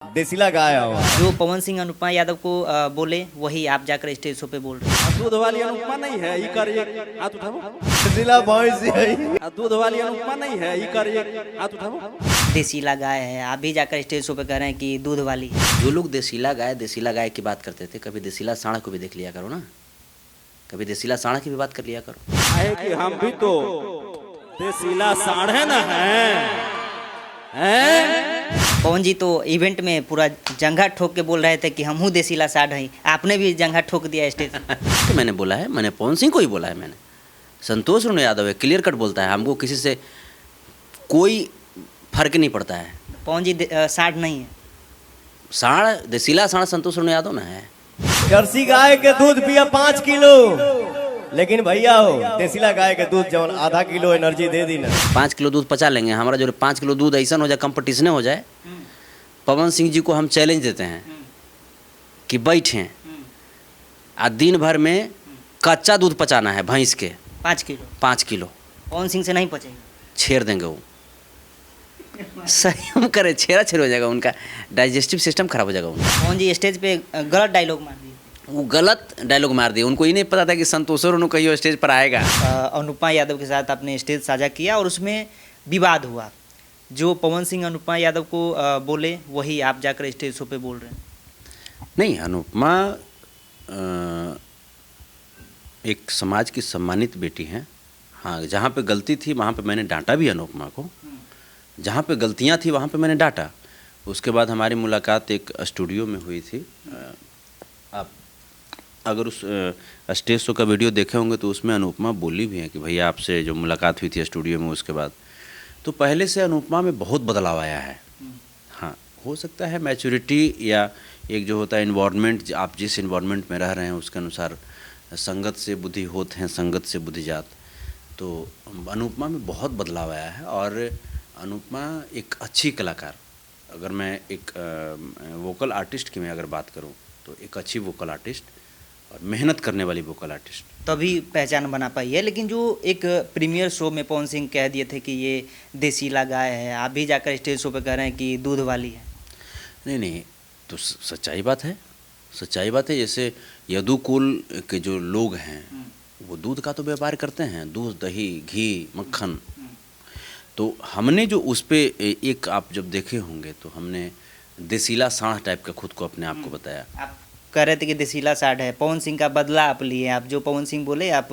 देसीला गाय हुआ। जो पवन सिंह अनुपमा यादव को बोले वही आप जाकर स्टेज शो पे बोल रहे हैं। दूध वाली अनुपमा नहीं है, ये कर एक हाथ उठाओ। देसीला भैंस है। दूध वाली अनुपमा नहीं है, ये कर एक हाथ उठाओ। देसीला गाय है, आप भी जाकर स्टेज शो पे कह रहे हैं कि दूध वाली है। जो लोग देसीला गाय की बात करते थे, कभी देसीला सांड को भी देख लिया करो ना, कभी देसीला सांड की भी बात कर लिया करो। है कि हम भी तो देसीला सांड है ना हैं? पवन जी तो इवेंट में पूरा जंघा ठोक के बोल रहे थे कि हम हूँ देसीला साढ़ हैं, आपने भी जंघा ठोक दिया स्टेज पे। तो मैंने बोला है, मैंने पवन सिंह को ही बोला है, मैंने संतोष रुण यादव है, क्लियर कट बोलता है, हमको किसी से कोई फर्क नहीं पड़ता है। पवन जी साढ़ नहीं है, सांड देसीला सांड संतोष रुण यादव ना है। जर्सी गाय के दूध पिया 5 किलो, लेकिन भैया हो देसीला गाय के दूध जवन आधा किलो एनर्जी दे दी ना। 5 किलो दूध पचा लेंगे, हमारा जो 5 किलो दूध ऐसा हो जाए, कंपटीशन हो जाए। पवन सिंह जी को हम चैलेंज देते हैं कि बैठें आज दिन भर में कच्चा दूध पचाना है भैंस के 5 किलो। पवन सिंह से नहीं पचेगा, छेड़ देंगे वो। सही हम करें, छेड़ा छेड़ हो जाएगा, उनका डाइजेस्टिव सिस्टम खराब हो जाएगा उनका। पवन जी स्टेज पे गलत डायलॉग मार दिए, वो गलत डायलॉग मार दिए, उनको ये नहीं पता था कि संतोष रुण कहीं स्टेज पर आएगा। अनुपमा यादव के साथ आपने स्टेज साझा किया और उसमें विवाद हुआ। जो पवन सिंह अनुपमा यादव को बोले वही आप जाकर स्टेज शो पे बोल रहे हैं। नहीं, अनुपमा एक समाज की सम्मानित बेटी हैं। हाँ, जहाँ पे गलती थी वहाँ पे मैंने डांटा भी अनुपमा को, जहाँ पे गलतियाँ थी वहाँ पे मैंने डांटा। उसके बाद हमारी मुलाकात एक स्टूडियो में हुई थी। आप अगर उस स्टेज शो का वीडियो देखे होंगे तो उसमें अनुपमा बोली भी है कि भैया आपसे जो मुलाकात हुई थी स्टूडियो में, उसके बाद तो पहले से अनुपमा में बहुत बदलाव आया है। हाँ, हो सकता है मैच्योरिटी या एक जो होता है इन्वायरमेंट, आप जिस इन्वायरमेंट में रह रहे हैं उसके अनुसार संगत से बुद्धि होते हैं, संगत से बुद्धि जात। तो अनुपमा में बहुत बदलाव आया है और अनुपमा एक अच्छी कलाकार, अगर मैं एक वोकल आर्टिस्ट की मैं अगर बात करूं तो एक अच्छी वोकल आर्टिस्ट और मेहनत करने वाली वोकल आर्टिस्ट, तभी पहचान बना पाई है। लेकिन जो एक प्रीमियर शो में पवन सिंह कह दिए थे कि ये देसीला गाय है, आप भी जाकर स्टेज शो पे कह रहे हैं कि दूध वाली है। नहीं, तो सच्चाई बात है, सच्चाई बात है। जैसे यदुकुल के जो लोग हैं वो दूध का तो व्यापार करते हैं, दूध, दही, घी, मक्खन। तो हमने जो उस पर एक आप जब देखे होंगे तो हमने देसीला सांड टाइप का खुद को अपने आप को बताया। आप कह रहे थे कि देसीला साढ़ है, पवन सिंह का बदला आप लिए। आप जो पवन सिंह बोले, आप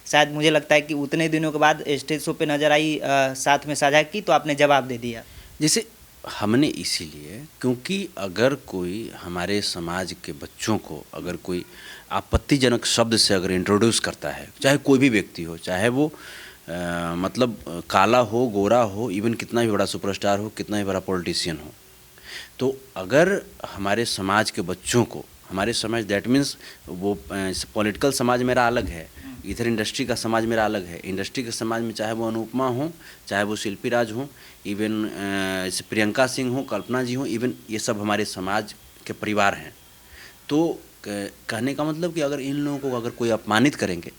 शायद मुझे लगता है कि उतने दिनों के बाद स्टेज शो पे नजर आई, साथ में साझा की तो आपने जवाब दे दिया। जैसे हमने इसीलिए, क्योंकि अगर कोई हमारे समाज के बच्चों को अगर कोई आपत्तिजनक शब्द से अगर इंट्रोड्यूस करता है, चाहे कोई भी व्यक्ति हो, चाहे वो मतलब काला हो, गोरा हो, इवन कितना भी बड़ा सुपरस्टार हो, कितना भी बड़ा पॉलिटिशियन हो, तो अगर हमारे समाज के बच्चों को, हमारे समाज दैट मीन्स वो पॉलिटिकल समाज मेरा अलग है, इधर इंडस्ट्री का समाज मेरा अलग है। इंडस्ट्री के समाज में चाहे वो अनुपमा हो, चाहे वो शिल्पी राज हो, इवन प्रियंका सिंह हो, कल्पना जी हो, इवन ये सब हमारे समाज के परिवार हैं। तो कहने का मतलब कि अगर इन लोगों को अगर कोई अपमानित करेंगे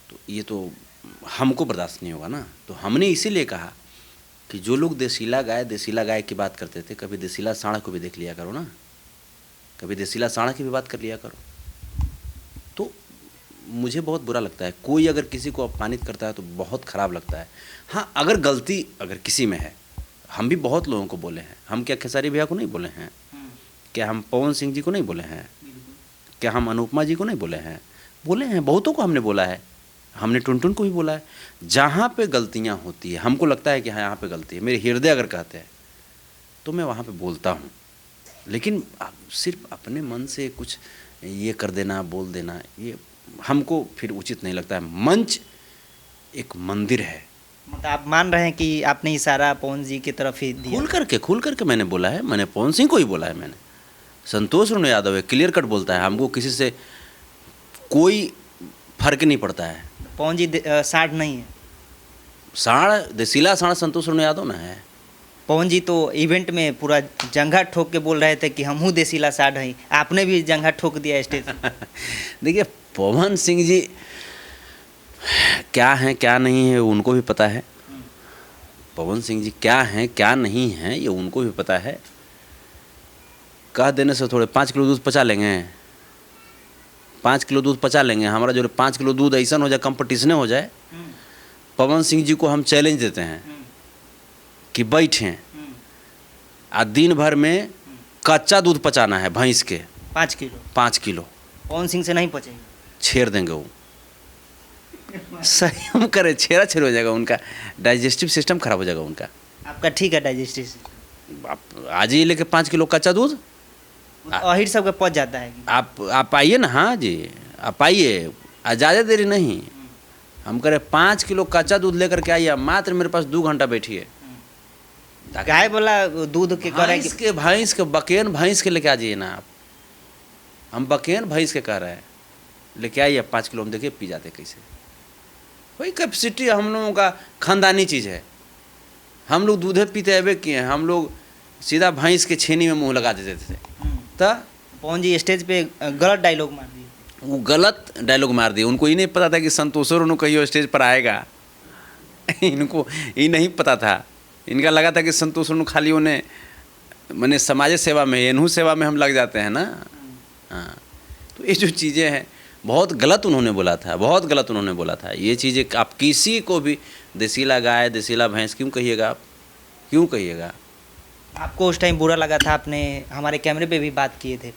तो ये तो हमको बर्दाश्त नहीं होगा ना। तो हमने इसीलिए कहा कि जो लोग देसीला गाय की बात करते थे, कभी देसीला सांड को भी देख लिया करो ना, कभी देसीला सांड की भी बात कर लिया करो। तो मुझे बहुत बुरा लगता है, कोई अगर किसी को अपमानित करता है तो बहुत ख़राब लगता है। हाँ, अगर गलती अगर किसी में है, हम भी बहुत लोगों को बोले हैं। हम क्या खेसारी भैया को नहीं बोले हैं? क्या हम पवन सिंह जी को नहीं बोले हैं? क्या हम अनुपमा जी को नहीं बोले हैं? बोले हैं, बहुतों को हमने बोला है, हमने टुनटुन को भी बोला है। जहाँ पे गलतियाँ होती है, हमको लगता है कि हाँ यहाँ पे गलती है, मेरे हृदय अगर कहते हैं तो मैं वहाँ पे बोलता हूँ। लेकिन सिर्फ अपने मन से कुछ ये कर देना, बोल देना, ये हमको फिर उचित नहीं लगता है। मंच एक मंदिर है। मतलब आप मान रहे हैं कि आपने इशारा पवन जी की तरफ ही दिया? खुल करके मैंने बोला है, मैंने पवन सिंह को ही बोला है, मैंने संतोष रुण यादव है, क्लियर कट बोलता है, हमको किसी से कोई फर्क नहीं पड़ता है। पवन जी साढ़ नहीं है, सांड देसीला सांड संतोष रुण यादव ना है। पवन जी तो इवेंट में पूरा जंघा ठोक के बोल रहे थे कि हम हूँ देसीला साढ़ हैं, आपने भी जंघा ठोक दिया स्टेज पे। देखिए, पवन सिंह जी क्या हैं क्या नहीं है उनको भी पता है। पवन सिंह जी क्या हैं क्या नहीं हैं ये उनको भी पता है। कह देने से थोड़े 5 किलो दूध पचा लेंगे, 5 किलो दूध पचा लेंगे। हमारा जो 5 किलो दूध ऐसा हो जाए, कंपटीशन हो जाए, पवन सिंह जी को हम चैलेंज देते हैं कि बैठें आ दिन भर में कच्चा दूध पचाना है भैंस के 5 किलो। पवन सिंह से नहीं पचेगा। छेड़ देंगे वो, सही हम करें, छेड़ा छेड़ हो जाएगा, उनका डाइजेस्टिव सिस्टम खराब हो जाएगा उनका। आपका ठीक है डाइजेस्टिव सिस्टम। आप आज ही लेके 5 किलो कच्चा दूध, अहिर सबका पच जाता है। आप आइए ना। हाँ जी, आप आइए, ज़्यादा देरी नहीं। हम करें 5 किलो कच्चा दूध लेकर के आइए, मात्र मेरे पास 2 घंटा बैठिए। गाय बोला दूध के कह रहे हैं कि भैंस के बकेन भैंस के लेके आ जाइए ना आप। हम बकेन भैंस के कह रहे हैं, लेके आइए 5 किलो, हम देखिए पी जाते कैसे। वही कैपेसिटी हम लोगों का खानदानी चीज़ है। हम लोग दूधे पीते हुए किए हैं, हम लोग सीधा भैंस के छेनी में मुंह लगा देते थे। तो पवन जी स्टेज पे गलत डायलॉग मार दिए। वो गलत डायलॉग मार दिए। उनको ये नहीं पता था कि संतोष उन्होंने कहियो स्टेज पर आएगा। इनको ये नहीं पता था। इनका लगा था कि संतोष उन्होंने खाली उन्हें मैंने समाज सेवा में, एनहू सेवा में हम लग जाते हैं ना। हाँ, तो ये जो चीज़ें हैं बहुत गलत उन्होंने बोला था, बहुत गलत उन्होंने बोला था। ये चीज़ें आप किसी को भी देसीला गाय, देसीला भैंस क्यों कहिएगा आप, क्यों कहिएगा? आपको उस टाइम बुरा लगा था, आपने हमारे कैमरे पे भी बात किए थे।